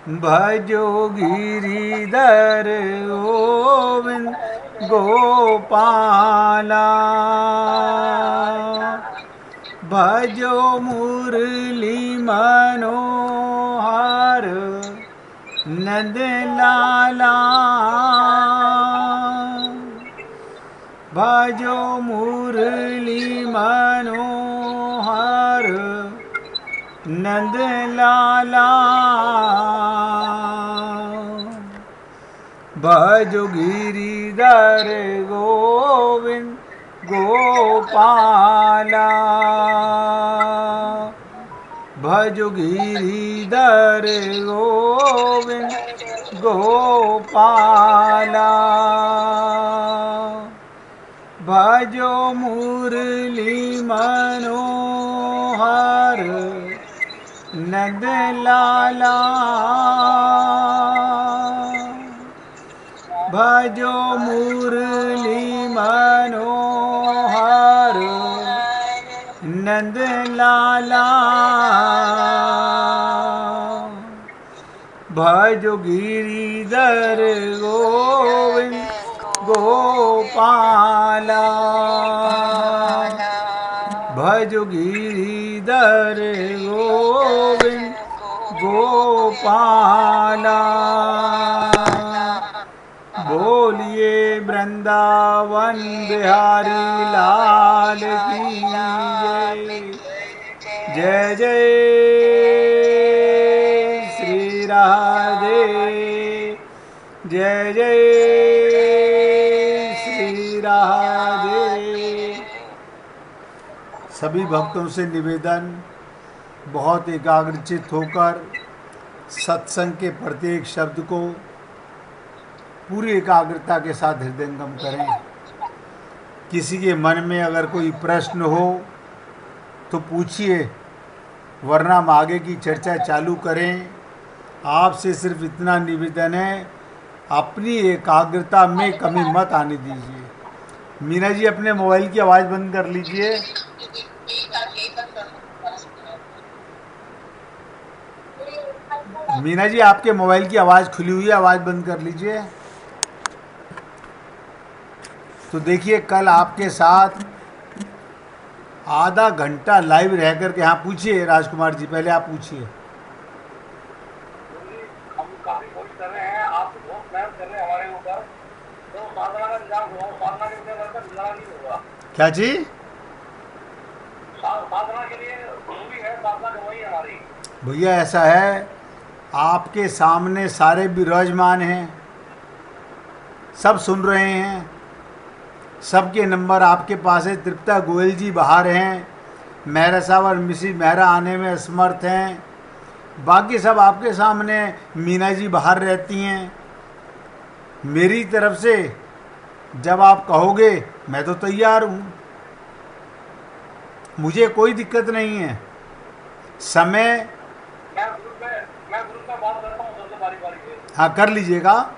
भजो गिरिधर गोविंद गोपाला। भजो मुरली मनोहर नंद लाला। भजो मुरली मनोहर नंद लाला। भजो गिरिधर गोविंद गोपाला। भजो गिरिधर गोविंद गोपाला। भजो मुरली मनोहर नंद लाला। भजो मुरली मनोहर नंद लाला। भजो गिरिधर गोविंद गोपाला। भजो गिरिधर गोविंद गोपाला। बोलिए वृंदावन बिहारी लाल की जय। जय जय श्री राधे। जय जय श्री राधे। सभी भक्तों से निवेदन, बहुत एकाग्रचित होकर सत्संग के प्रत्येक शब्द को पूरी एकाग्रता के साथ हृदयंगम करें। किसी के मन में अगर कोई प्रश्न हो तो पूछिए, वरना हम आगे की चर्चा चालू करें। आपसे सिर्फ इतना निवेदन है, अपनी एकाग्रता में कमी मत आने दीजिए। मीना जी, अपने मोबाइल की आवाज़ बंद कर लीजिए। मीना जी, आपके मोबाइल की आवाज़ खुली हुई है, आवाज़ बंद कर लीजिए। तो देखिए, कल आपके साथ आधा घंटा लाइव रह कर के, हाँ पूछिए राजकुमार जी, पहले आप पूछिए। हम काफी कोशिश कर रहे हैं, आप बहुत मेहनत कर रहे हैं हमारे ऊपर, तो साधना का इंतजाम हुआ, साधना के बगैर गुजारा नहीं होगा। क्या जी? साधना के लिए जरूरी है, साधना करवाई हमारी। भैया ऐसा है, आपके सामने सारे विराजमान हैं, सब सुन रहे हैं, सबके नंबर आपके पास है। तृप्ता गोयल जी बाहर हैं, मेहरा साहब और मिसिज मेहरा आने में असमर्थ हैं, बाकी सब आपके सामने। मीना जी बाहर रहती हैं। मेरी तरफ से जब आप कहोगे मैं तो तैयार हूँ, मुझे कोई दिक्कत नहीं है। समय मैं ग्रुप में बात करता हूँ सबसे बारी बारी से। हाँ कर लीजिएगा।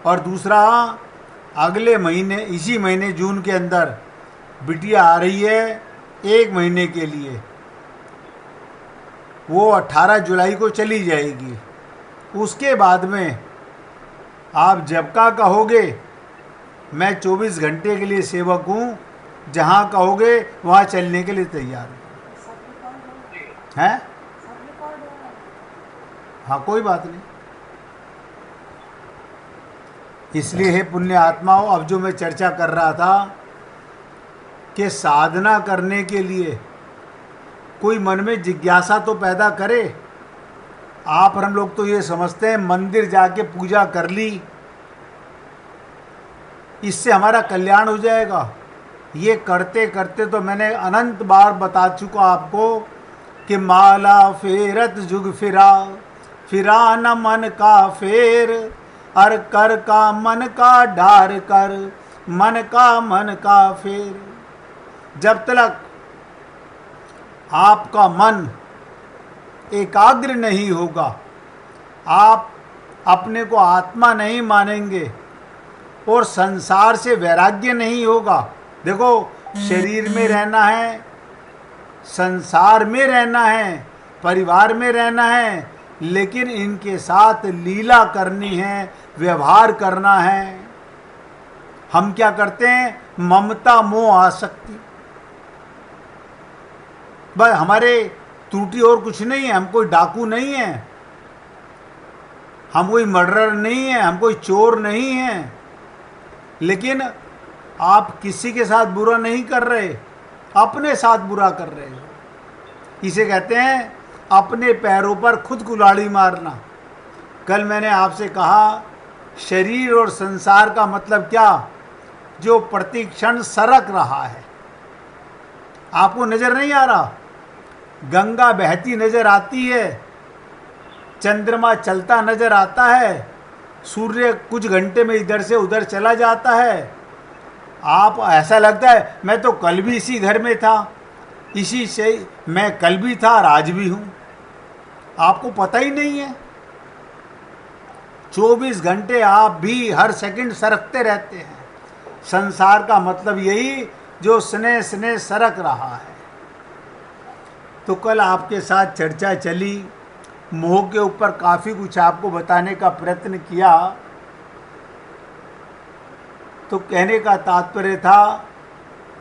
और दूसरा, अगले महीने, इसी महीने जून के अंदर बिटिया आ रही है 1 महीने के लिए। वो 18 जुलाई को चली जाएगी। उसके बाद में आप जब का कहोगे, मैं 24 घंटे के लिए सेवक हूँ, जहाँ कहोगे वहाँ चलने के लिए तैयार हूँ। हैं? हाँ कोई बात नहीं। इसलिए हे पुण्य आत्माओं, अब जो मैं चर्चा कर रहा था कि साधना करने के लिए कोई मन में जिज्ञासा तो पैदा करे। आप और हम लोग तो ये समझते हैं मंदिर जाके पूजा कर ली, इससे हमारा कल्याण हो जाएगा। ये करते करते तो मैंने अनंत बार बता चुका आपको कि माला फेरत जुग फिरा, फिरा न मन का फेर, अर कर का मन का ढार कर, मन का फेर। जब तक आपका मन एकाग्र नहीं होगा, आप अपने को आत्मा नहीं मानेंगे और संसार से वैराग्य नहीं होगा। देखो, शरीर में रहना है, संसार में रहना है, परिवार में रहना है, लेकिन इनके साथ लीला करनी है, व्यवहार करना है। हम क्या करते हैं? ममता, मोह, आसक्ति, बस हमारे त्रुटि और कुछ नहीं है। हम कोई डाकू नहीं है, हम कोई मर्डरर नहीं है, हम कोई चोर नहीं है। लेकिन आप किसी के साथ बुरा नहीं कर रहे, अपने साथ बुरा कर रहे हो। इसे कहते हैं अपने पैरों पर खुद कुल्हाड़ी मारना। कल मैंने आपसे कहा, शरीर और संसार का मतलब क्या? जो प्रतिक्षण सरक रहा है। आपको नजर नहीं आ रहा? गंगा बहती नजर आती है, चंद्रमा चलता नजर आता है, सूर्य कुछ घंटे में इधर से उधर चला जाता है। आप ऐसा लगता है मैं तो कल भी इसी घर में था, इसी से मैं कल भी था और आज भी हूँ। आपको पता ही नहीं है। 24 घंटे आप भी हर सेकंड सरकते रहते हैं। संसार का मतलब यही, जो स्नेह स्नेह सरक रहा है। तो कल आपके साथ चर्चा चली, मोह के ऊपर काफ़ी कुछ आपको बताने का प्रयत्न किया। तो कहने का तात्पर्य था,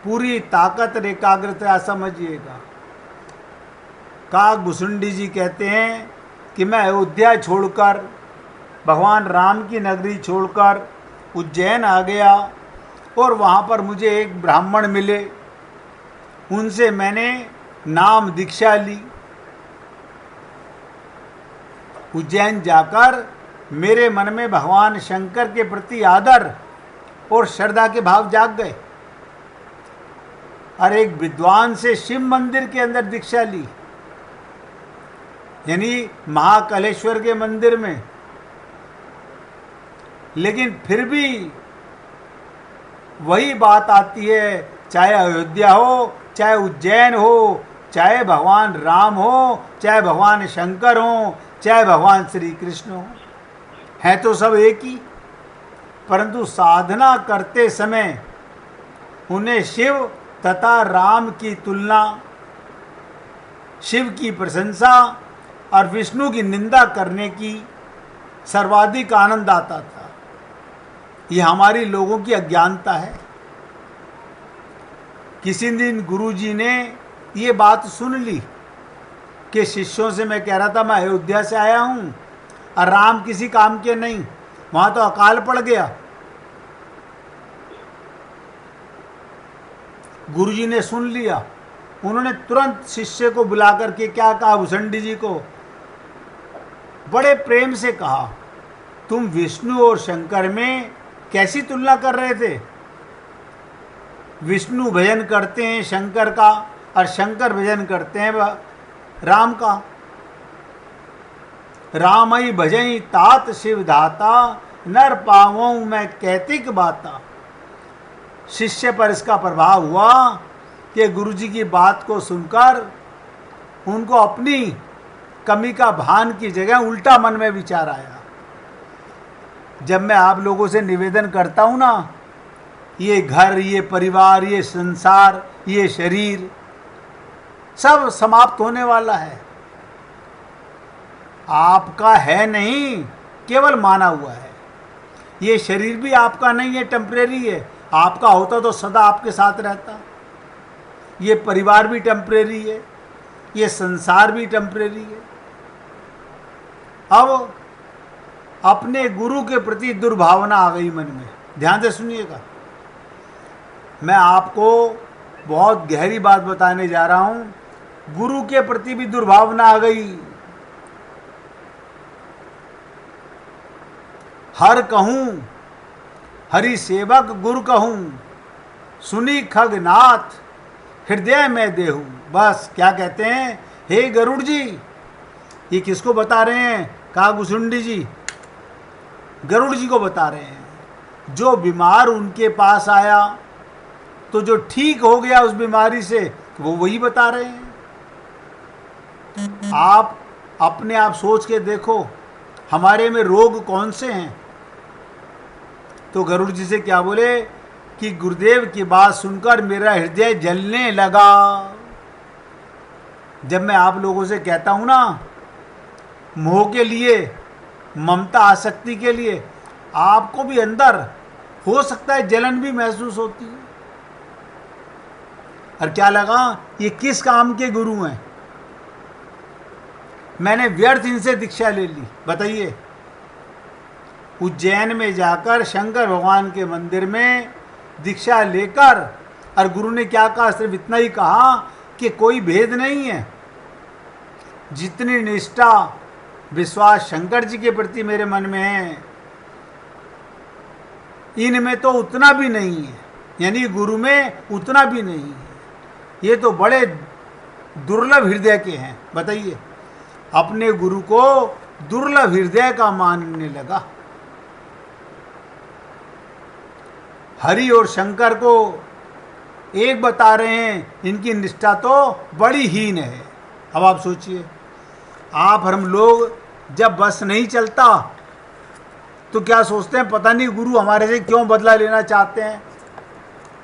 पूरी ताकत और एकाग्रता समझिएगा। काकभूषुंडी जी कहते हैं कि मैं अयोध्या छोड़कर, भगवान राम की नगरी छोड़कर उज्जैन आ गया और वहाँ पर मुझे एक ब्राह्मण मिले, उनसे मैंने नाम दीक्षा ली। उज्जैन जाकर मेरे मन में भगवान शंकर के प्रति आदर और श्रद्धा के भाव जाग गए और एक विद्वान से शिव मंदिर के अंदर दीक्षा ली, यानी महाकालेश्वर के मंदिर में। लेकिन फिर भी वही बात आती है, चाहे अयोध्या हो, चाहे उज्जैन हो, चाहे भगवान राम हो, चाहे भगवान शंकर हो, चाहे भगवान श्री कृष्ण हो, है तो सब एक ही। परंतु साधना करते समय उन्हें शिव तथा राम की तुलना, शिव की प्रशंसा और विष्णु की निंदा करने की सर्वाधिक आनंद आता था। ये हमारी लोगों की अज्ञानता है। किसी दिन गुरुजी ने ये बात सुन ली कि शिष्यों से मैं कह रहा था मैं अयोध्या से आया हूँ और राम किसी काम के नहीं, वहाँ तो अकाल पड़ गया। गुरुजी ने सुन लिया। उन्होंने तुरंत शिष्य को बुला करके क्या कहा, भूषुंडी जी को बड़े प्रेम से कहा, तुम विष्णु और शंकर में कैसी तुलना कर रहे थे? विष्णु भजन करते हैं शंकर का और शंकर भजन करते हैं राम का। रामई भजई तात शिव धाता, नर पावों मैं कैतिक बाता। शिष्य पर इसका प्रभाव हुआ कि गुरुजी की बात को सुनकर उनको अपनी कमी का भान की जगह उल्टा मन में विचार आया। जब मैं आप लोगों से निवेदन करता हूँ ना, ये घर, ये परिवार, ये संसार, ये शरीर सब समाप्त होने वाला है। आपका है नहीं, केवल माना हुआ है। ये शरीर भी आपका नहीं है, टेम्परेरी है। आपका होता तो सदा आपके साथ रहता। ये परिवार भी टेम्परेरी है, ये संसार भी टेम्परेरी है। अब अपने गुरु के प्रति दुर्भावना आ गई मन में। ध्यान से सुनिएगा, मैं आपको बहुत गहरी बात बताने जा रहा हूं। गुरु के प्रति भी दुर्भावना आ गई। हर कहूं हरि सेवक गुरु कहूं, सुनी खगनाथ हृदय में देहूं। बस क्या कहते हैं, हे गरुड़ जी, ये किसको बता रहे हैं? काकभूषुंडी जी गरुड़ जी को बता रहे हैं। जो बीमार उनके पास आया तो जो ठीक हो गया उस बीमारी से, वो वही बता रहे हैं। आप अपने आप सोच के देखो, हमारे में रोग कौन से हैं? तो गरुड़ जी से क्या बोले कि गुरुदेव की बात सुनकर मेरा हृदय जलने लगा। जब मैं आप लोगों से कहता हूं ना मोह के लिए, ममता आसक्ति के लिए आपको भी अंदर हो सकता है जलन भी महसूस होती है। और क्या लगा ये किस काम के गुरु हैं, मैंने व्यर्थ इनसे दीक्षा ले ली। बताइए, उज्जैन में जाकर शंकर भगवान के मंदिर में दीक्षा लेकर, और गुरु ने क्या कहा, सिर्फ इतना ही कहा कि कोई भेद नहीं है, जितनी निष्ठा विश्वास शंकर जी के प्रति मेरे मन में है, इनमें तो उतना भी नहीं है, यानी गुरु में उतना भी नहीं है, ये तो बड़े दुर्लभ हृदय के हैं। बताइए, अपने गुरु को दुर्लभ हृदय का मानने लगा। हरि और शंकर को एक बता रहे हैं, इनकी निष्ठा तो बड़ी हीन है। अब आप सोचिए, आप हम लोग जब बस नहीं चलता तो क्या सोचते हैं, पता नहीं गुरु हमारे से क्यों बदला लेना चाहते हैं,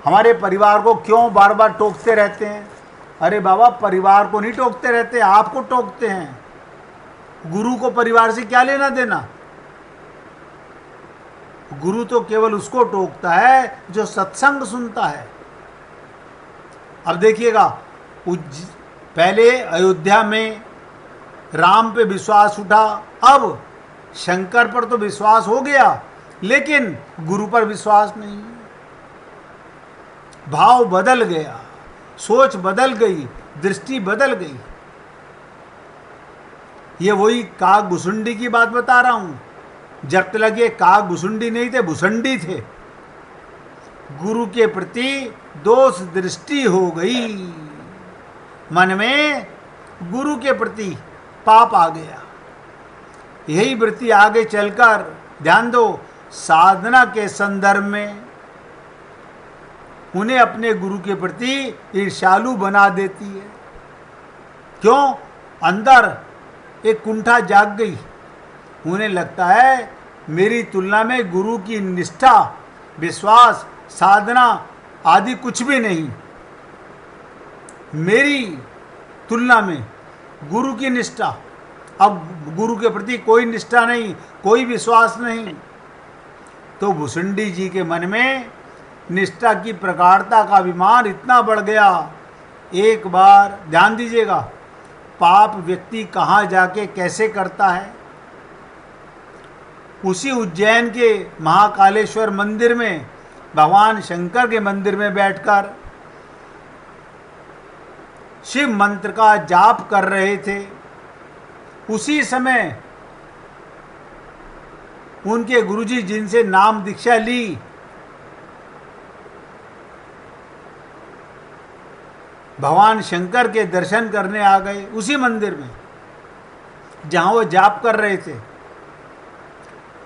हमारे परिवार को क्यों बार बार टोकते रहते हैं। अरे बाबा, परिवार को नहीं टोकते रहते, आपको टोकते हैं। गुरु को परिवार से क्या लेना देना। गुरु तो केवल उसको टोकता है जो सत्संग सुनता है। अब देखिएगा, पहले अयोध्या में राम पे विश्वास उठा, अब शंकर पर तो विश्वास हो गया, लेकिन गुरु पर विश्वास नहीं। भाव बदल गया, सोच बदल गई, दृष्टि बदल गई। ये वही काग भुसुंडी की बात बता रहा हूं। जब तक ये काग भुसुंडी नहीं थे, भुसुंडी थे। गुरु के प्रति दोष दृष्टि हो गई, मन में गुरु के प्रति पाप आ गया। यही वृत्ति आगे चलकर, ध्यान दो, साधना के संदर्भ में उन्हें अपने गुरु के प्रति ईर्ष्यालु बना देती है। क्यों? अंदर एक कुंठा जाग गई। उन्हें लगता है मेरी तुलना में गुरु की निष्ठा, विश्वास, साधना आदि कुछ भी नहीं। मेरी तुलना में गुरु की निष्ठा, अब गुरु के प्रति कोई निष्ठा नहीं, कोई विश्वास नहीं। तो भुसुंडी जी के मन में निष्ठा की प्रगाढ़ता का अभिमान इतना बढ़ गया। एक बार ध्यान दीजिएगा, पाप व्यक्ति कहाँ जाके कैसे करता है। उसी उज्जैन के महाकालेश्वर मंदिर में, भगवान शंकर के मंदिर में बैठकर शिव मंत्र का जाप कर रहे थे। उसी समय उनके गुरुजी जिनसे नाम दीक्षा ली, भगवान शंकर के दर्शन करने आ गए उसी मंदिर में जहां वो जाप कर रहे थे।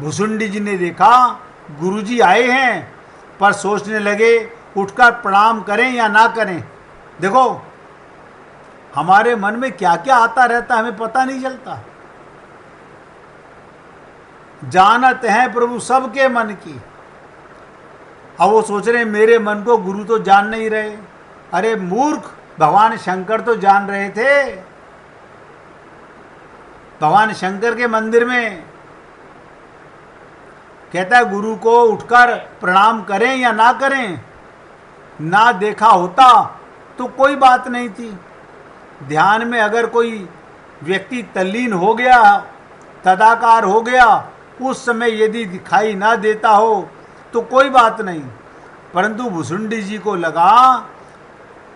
भुसुंडी जी ने देखा गुरुजी आए हैं, पर सोचने लगे उठकर प्रणाम करें या ना करें। देखो, हमारे मन में क्या क्या आता रहता है, हमें पता नहीं चलता। जानत है प्रभु सबके मन की। अब वो सोच रहे मेरे मन को गुरु तो जान नहीं रहे। अरे मूर्ख, भगवान शंकर तो जान रहे थे। भगवान शंकर के मंदिर में कहता है गुरु को उठकर प्रणाम करें या ना करें। ना देखा होता तो कोई बात नहीं थी। ध्यान में अगर कोई व्यक्ति तल्लीन हो गया, तदाकार हो गया, उस समय यदि दिखाई ना देता हो तो कोई बात नहीं। परंतु भुसुंडी जी को लगा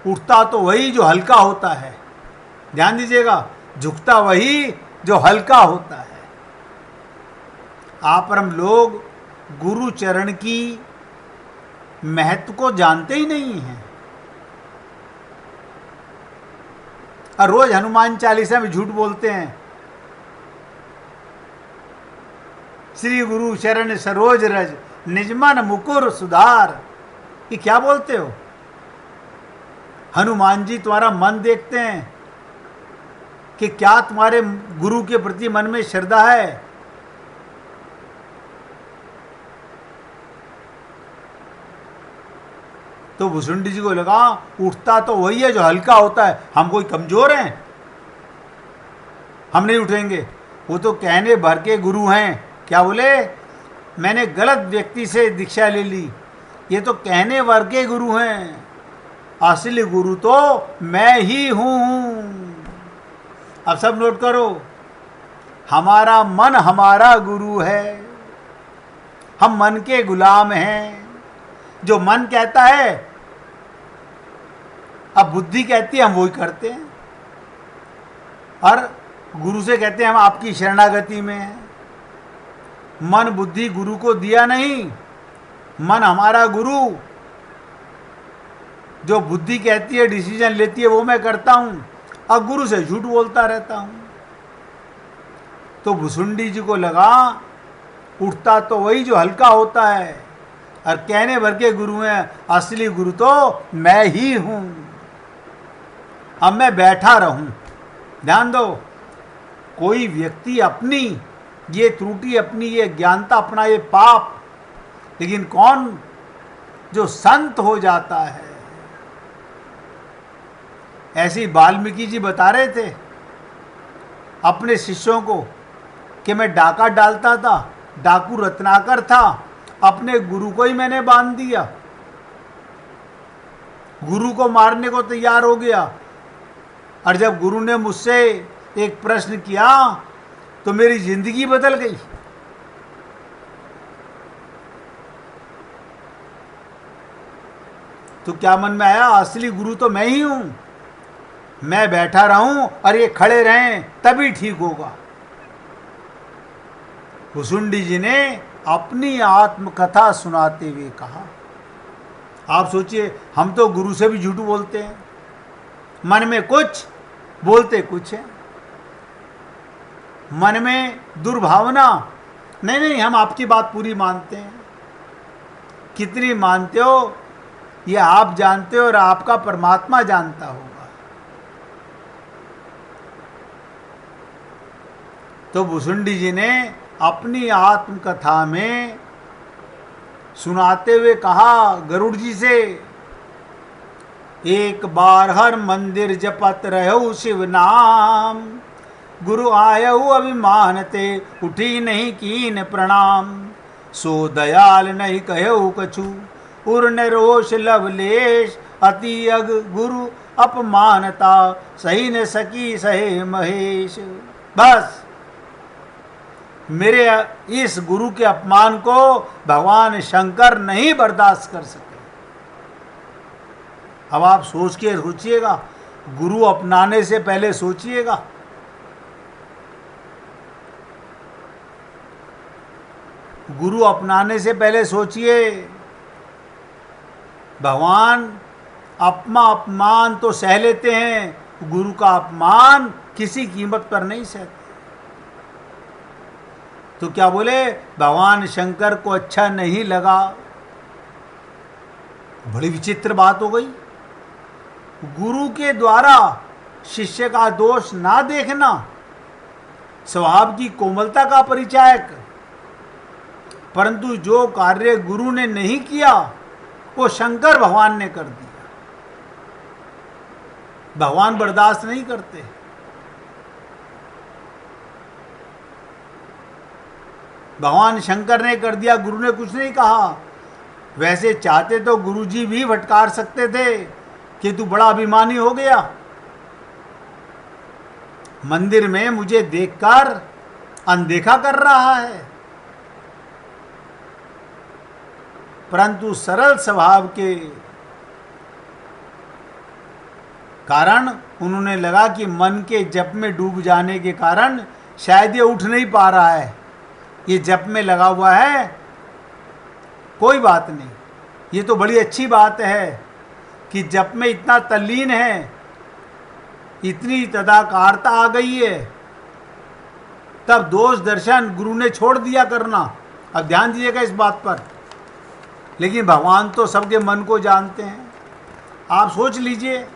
उठता तो वही जो हल्का होता है। ध्यान दीजिएगा, झुकता वही जो हल्का होता है। आप हम लोग गुरु चरण की महत्व को जानते ही नहीं हैं। और रोज हनुमान चालीसा में झूठ बोलते हैं, श्री गुरु चरण सरोज रज निजमन मुकुर सुधार। ये क्या बोलते हो? हनुमान जी तुम्हारा मन देखते हैं कि क्या तुम्हारे गुरु के प्रति मन में श्रद्धा है। तो भुसुंडी जी को लगा उठता तो वही है जो हल्का होता है। हम कोई कमजोर हैं, हम नहीं उठेंगे। वो तो कहने भर के गुरु हैं। क्या बोले? मैंने गलत व्यक्ति से दीक्षा ले ली। ये तो कहने भर के गुरु हैं, असली गुरु तो मैं ही हूं। अब सब नोट करो, हमारा मन हमारा गुरु है, हम मन के गुलाम हैं। जो मन कहता है, अब बुद्धि कहती है, हम वही करते हैं। और गुरु से कहते हैं हम आपकी शरणागति में हैं। मन बुद्धि गुरु को दिया नहीं, मन हमारा गुरु। जो बुद्धि कहती है, डिसीजन लेती है, वो मैं करता हूं, और गुरु से झूठ बोलता रहता हूं। तो भुसुंडी जी को लगा उठता तो वही जो हल्का होता है, और कहने भर के गुरु हैं, असली गुरु तो मैं ही हूं। अब मैं बैठा रहूं। ध्यान दो, कोई व्यक्ति अपनी ये त्रुटि, अपनी ये ज्ञानता, अपना ये पाप, लेकिन कौन? जो संत हो जाता है। ऐसे वाल्मीकि जी बता रहे थे अपने शिष्यों को कि मैं डाका डालता था, डाकू रत्नाकर था, अपने गुरु को ही मैंने बांध दिया, गुरु को मारने को तैयार हो गया। और जब गुरु ने मुझसे एक प्रश्न किया तो मेरी जिंदगी बदल गई। तो क्या मन में आया? असली गुरु तो मैं ही हूं। मैं बैठा रहूं और ये खड़े रहें, तभी ठीक होगा। भुसुंडी जी ने अपनी आत्मकथा सुनाते हुए कहा। आप सोचिए, हम तो गुरु से भी झूठ बोलते हैं, मन में कुछ बोलते कुछ है, मन में दुर्भावना। नहीं, हम आपकी बात पूरी मानते हैं। कितनी मानते हो ये आप जानते हो, और आपका परमात्मा जानता होगा। तो भुसुंडी जी ने अपनी आत्मकथा में सुनाते हुए कहा गरुड़ जी से, एक बार हर मंदिर जपत रहो शिव नाम, गुरु आयऊ अभिमानते उठी नहीं कीन प्रणाम, सो दयाल नहीं कहऊ कछु उर न रोष लवलेश, अति अग गुरु अपमानता सही न सकी सहे महेश। बस मेरे इस गुरु के अपमान को भगवान शंकर नहीं बर्दाश्त कर सके। अब आप सोच के सोचिएगा, गुरु अपनाने से पहले सोचिएगा। गुरु अपनाने से पहले सोचिए, भगवान अपमान तो सह लेते हैं, गुरु का अपमान किसी कीमत पर नहीं सहते। तो क्या बोले? भगवान शंकर को अच्छा नहीं लगा। बड़ी विचित्र बात हो गई। गुरु के द्वारा शिष्य का दोष ना देखना स्वभाव की कोमलता का परिचायक, परंतु जो कार्य गुरु ने नहीं किया वो शंकर भगवान ने कर दिया। भगवान बर्दाश्त नहीं करते। भगवान शंकर ने कर दिया, गुरु ने कुछ नहीं कहा। वैसे चाहते तो गुरु जी भी फटकार सकते थे कि तू बड़ा अभिमानी हो गया, मंदिर में मुझे देखकर अनदेखा कर रहा है। परंतु सरल स्वभाव के कारण उन्होंने लगा कि मन के जप में डूब जाने के कारण शायद ये उठ नहीं पा रहा है, ये जप में लगा हुआ है, कोई बात नहीं। ये तो बड़ी अच्छी बात है कि जप में इतना तल्लीन है, इतनी तदाकारता आ गई है। तब दोष दर्शन गुरु ने छोड़ दिया करना। अब ध्यान दीजिएगा इस बात पर। लेकिन भगवान तो सबके मन को जानते हैं। आप सोच लीजिए,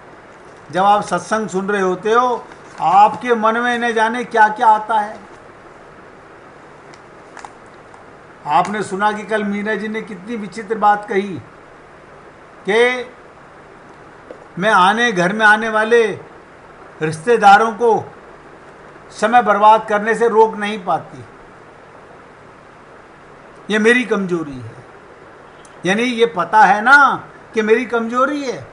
जब आप सत्संग सुन रहे होते हो, आपके मन में न जाने क्या क्या आता है। आपने सुना कि कल मीना जी ने कितनी विचित्र बात कही कि मैं घर में आने वाले रिश्तेदारों को समय बर्बाद करने से रोक नहीं पाती। ये मेरी कमजोरी है, यानी ये पता है ना कि मेरी कमजोरी है।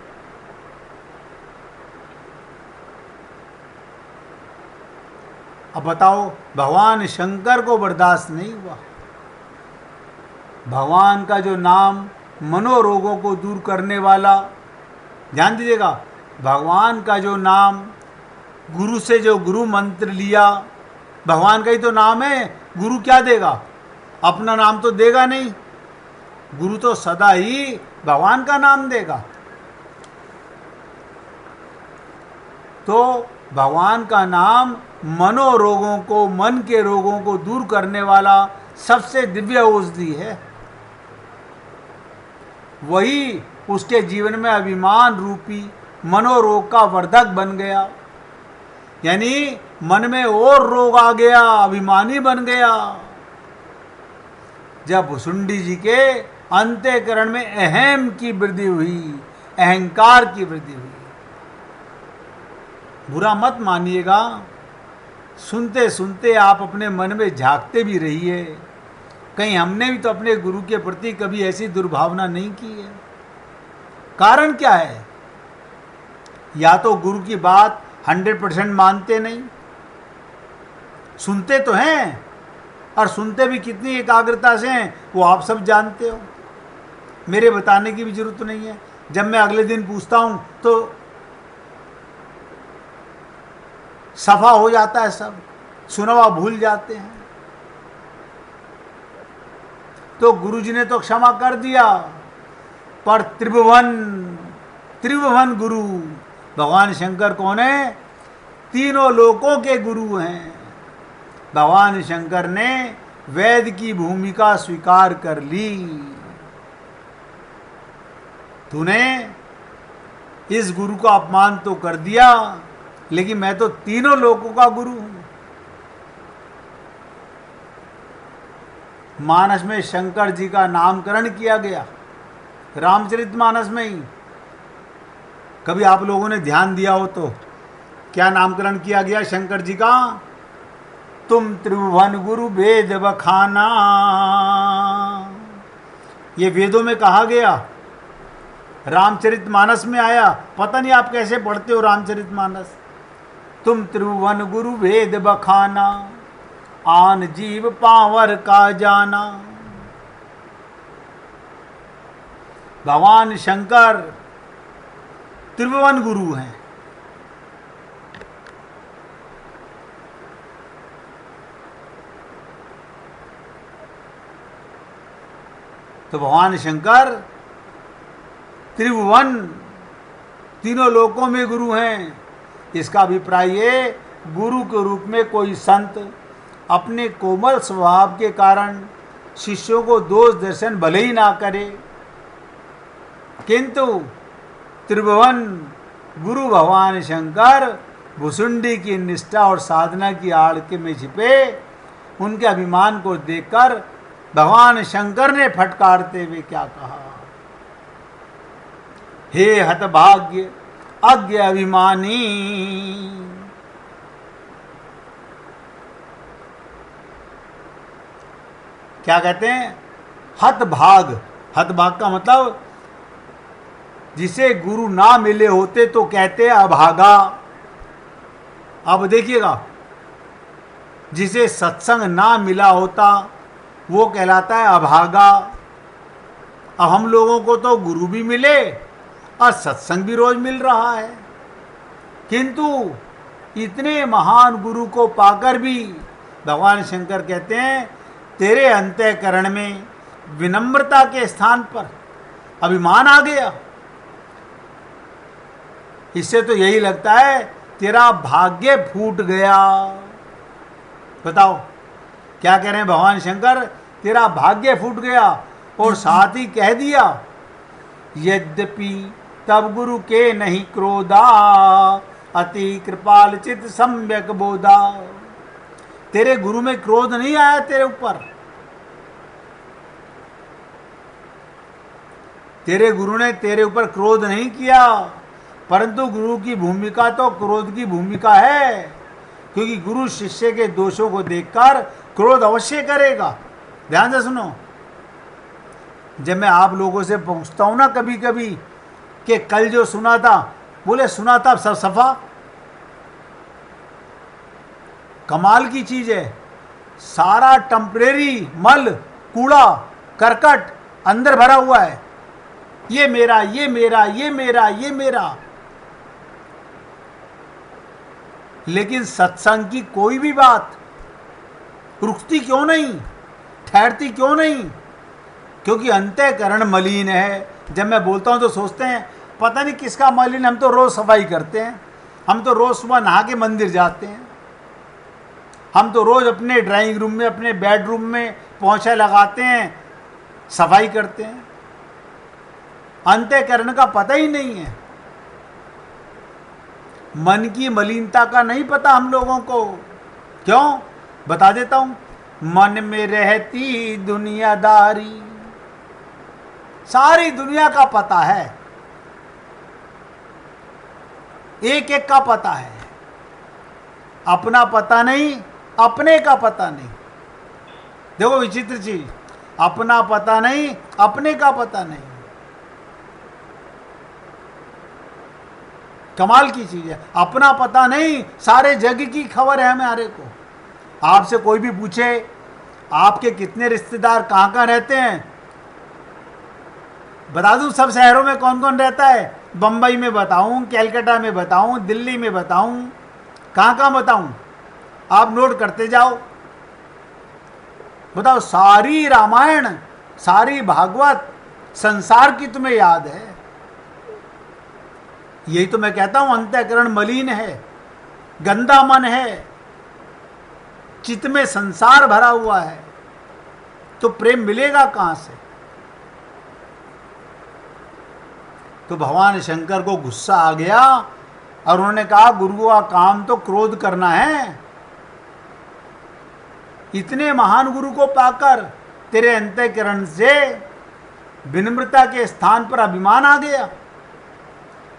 अब बताओ, भगवान शंकर को बर्दाश्त नहीं हुआ। भगवान का जो नाम मनोरोगों को दूर करने वाला, ध्यान दीजिएगा, भगवान का जो नाम, गुरु से जो गुरु मंत्र लिया, भगवान का ही तो नाम है। गुरु क्या देगा? अपना नाम तो देगा नहीं। गुरु तो सदा ही भगवान का नाम देगा। तो भगवान का नाम मनोरोगों को, मन के रोगों को दूर करने वाला सबसे दिव्य औषधि है। वही उसके जीवन में अभिमान रूपी मनोरोग का वर्धक बन गया, यानी मन में और रोग आ गया, अभिमानी बन गया। जब भुसुंडी जी के अंतःकरण में अहम की वृद्धि हुई, अहंकार की वृद्धि हुई। बुरा मत मानिएगा, सुनते सुनते आप अपने मन में झांकते भी रहिए, कहीं हमने भी तो अपने गुरु के प्रति कभी ऐसी दुर्भावना नहीं की है। कारण क्या है? या तो गुरु की बात 100% मानते नहीं, सुनते तो हैं, और सुनते भी कितनी एकाग्रता से हैं वो आप सब जानते हो, मेरे बताने की भी जरूरत नहीं है। जब मैं अगले दिन पूछता हूं तो सफा हो जाता है, सब सुना हुआ भूल जाते हैं। तो गुरुजी ने तो क्षमा कर दिया, पर त्रिभुवन गुरु भगवान शंकर कौन है? तीनों लोकों के गुरु हैं। भगवान शंकर ने वेद की भूमिका स्वीकार कर ली। तूने इस गुरु का अपमान तो कर दिया, लेकिन मैं तो तीनों लोकों का गुरु हूं। मानस में शंकर जी का नामकरण किया गया, रामचरितमानस में ही। कभी आप लोगों ने ध्यान दिया हो तो क्या नामकरण किया गया शंकर जी का? तुम त्रिभुवन गुरु वेद बखाना। ये वेदों में कहा गया, रामचरितमानस में आया। पता नहीं आप कैसे पढ़ते हो रामचरितमानस। तुम त्रिभुवन गुरु वेद बखाना, आन जीव पावर का जाना। भगवान शंकर त्रिभुवन गुरु हैं। तो भगवान शंकर त्रिभुवन, तीनों लोकों में गुरु हैं। इसका अभिप्राय ये, गुरु के रूप में कोई संत अपने कोमल स्वभाव के कारण शिष्यों को दोष दर्शन भले ही ना करे, किंतु त्रिभुवन गुरु भगवान शंकर भुसुंडी की निष्ठा और साधना की आड़ के में छिपे उनके अभिमान को देखकर भगवान शंकर ने फटकारते हुए क्या कहा? हे हतभाग्य अज्ञ अभिमानी। क्या कहते हैं? हतभाग। हतभाग का मतलब जिसे गुरु ना मिले होते तो कहते अभागा। अब देखिएगा, जिसे सत्संग ना मिला होता वो कहलाता है अभागा। अब हम लोगों को तो गुरु भी मिले और सत्संग भी रोज मिल रहा है, किंतु इतने महान गुरु को पाकर भी भगवान शंकर कहते हैं तेरे अंतःकरण में विनम्रता के स्थान पर अभिमान आ गया। इससे तो यही लगता है तेरा भाग्य फूट गया। बताओ क्या कह रहे हैं भगवान शंकर? तेरा भाग्य फूट गया। और साथ ही कह दिया, यद्यपि तब गुरु के नहीं क्रोधा, अति कृपाल चित सम्यक बोधा। तेरे गुरु में क्रोध नहीं आया तेरे ऊपर। तेरे गुरु ने तेरे ऊपर क्रोध नहीं किया, परंतु गुरु की भूमिका तो क्रोध की भूमिका है। क्योंकि गुरु शिष्य के दोषों को देखकर क्रोध अवश्य करेगा। ध्यान से सुनो, जब मैं आप लोगों से पूछता हूं ना कभी कभी कि कल जो सुना था, बोले सुना था सब सफा, कमाल की चीज है। सारा टेम्परेरी मल कूड़ा करकट अंदर भरा हुआ है, ये मेरा ये मेरा ये मेरा ये मेरा। लेकिन सत्संग की कोई भी बात रुकती क्यों नहीं, ठहरती क्यों नहीं? क्योंकि अंतःकरण मलिन है। जब मैं बोलता हूं तो सोचते हैं पता नहीं किसका मलिन। हम तो रोज सफाई करते हैं, हम तो रोज सुबह नहा के मंदिर जाते हैं, हम तो रोज अपने ड्राइंग रूम में अपने बेडरूम में पोंछा लगाते हैं, सफाई करते हैं। अंतःकरण का पता ही नहीं है, मन की मलिनता का नहीं पता हम लोगों को। क्यों? बता देता हूं। मन में रहती दुनियादारी, सारी दुनिया का पता है, एक एक का पता है, अपना पता नहीं, अपने का पता नहीं। देखो विचित्र चीज, अपना पता नहीं, अपने का पता नहीं। कमाल की चीज है। अपना पता नहीं, सारे जग की खबर है हमारे को। आपसे कोई भी पूछे आपके कितने रिश्तेदार कहां कहां रहते हैं, बता दूं सब शहरों में कौन कौन रहता है। बंबई में बताऊं, कैलकाटा में बताऊं, दिल्ली में बताऊं, कहां कहां बताऊं? आप नोट करते जाओ। बताओ, सारी रामायण, सारी भागवत, संसार की तुम्हें याद है। यही तो मैं कहता हूं, अंतःकरण मलिन है, गंदा मन है, चित्त में संसार भरा हुआ है, तो प्रेम मिलेगा कहां से? तो भगवान शंकर को गुस्सा आ गया और उन्होंने कहा गुरु का काम तो क्रोध करना है। इतने महान गुरु को पाकर तेरे अंतःकरण से विनम्रता के स्थान पर अभिमान आ गया।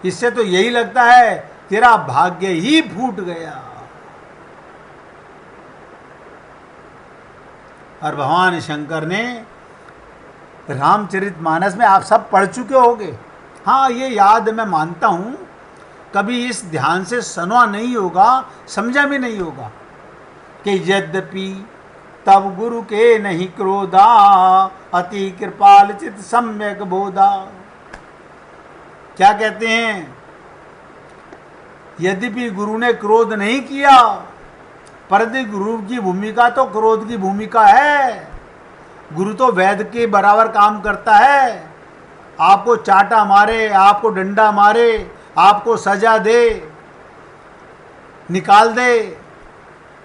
इससे तो यही लगता है तेरा भाग्य ही फूट गया। और भगवान शंकर ने रामचरितमानस में आप सब पढ़ चुके होंगे। हाँ, ये याद मैं मानता हूं, कभी इस ध्यान से सुना नहीं होगा, समझा भी नहीं होगा कि यद्यपि तब गुरु के नहीं क्रोधा, अति कृपाल चित सम्यक बोधा। क्या कहते हैं? यद्यपि गुरु ने क्रोध नहीं किया, परंतु गुरु की भूमिका तो क्रोध की भूमिका है। गुरु तो वैद्य के बराबर काम करता है। आपको चाटा मारे, आपको डंडा मारे, आपको सजा दे, निकाल दे,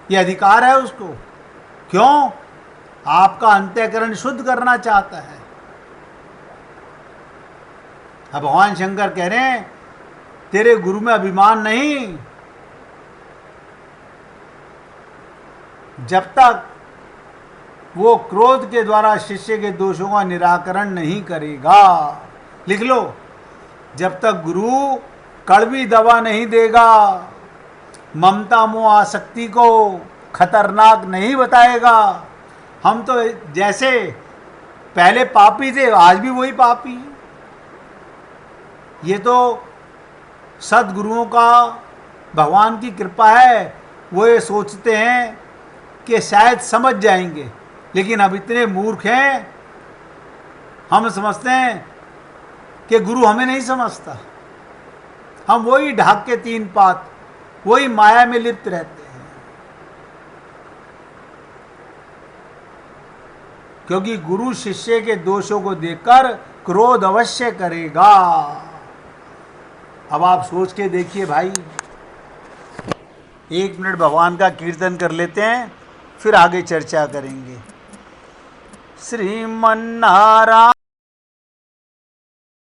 ये अधिकार है उसको। क्यों? आपका अंतःकरण शुद्ध करना चाहता है। अब भगवान शंकर कह रहे हैं तेरे गुरु में अभिमान नहीं, जब तक वो क्रोध के द्वारा शिष्य के दोषों का निराकरण नहीं करेगा। लिख लो, जब तक गुरु कड़वी दवा नहीं देगा, ममता मोह आसक्ति को खतरनाक नहीं बताएगा। हम तो जैसे पहले पापी थे, आज भी वही पापी। ये तो सद्गुरुओं का, भगवान की कृपा है। वो ये सोचते हैं कि शायद समझ जाएंगे, लेकिन अब इतने मूर्ख हैं, हम समझते हैं कि गुरु हमें नहीं समझता। हम वही ढाक के तीन पात, वही माया में लिप्त रहते हैं। क्योंकि गुरु शिष्य के दोषों को देखकर क्रोध अवश्य करेगा। अब आप सोच के देखिए भाई, 1 मिनट भगवान का कीर्तन कर लेते हैं, फिर आगे चर्चा करेंगे। श्रीमन्नारायण।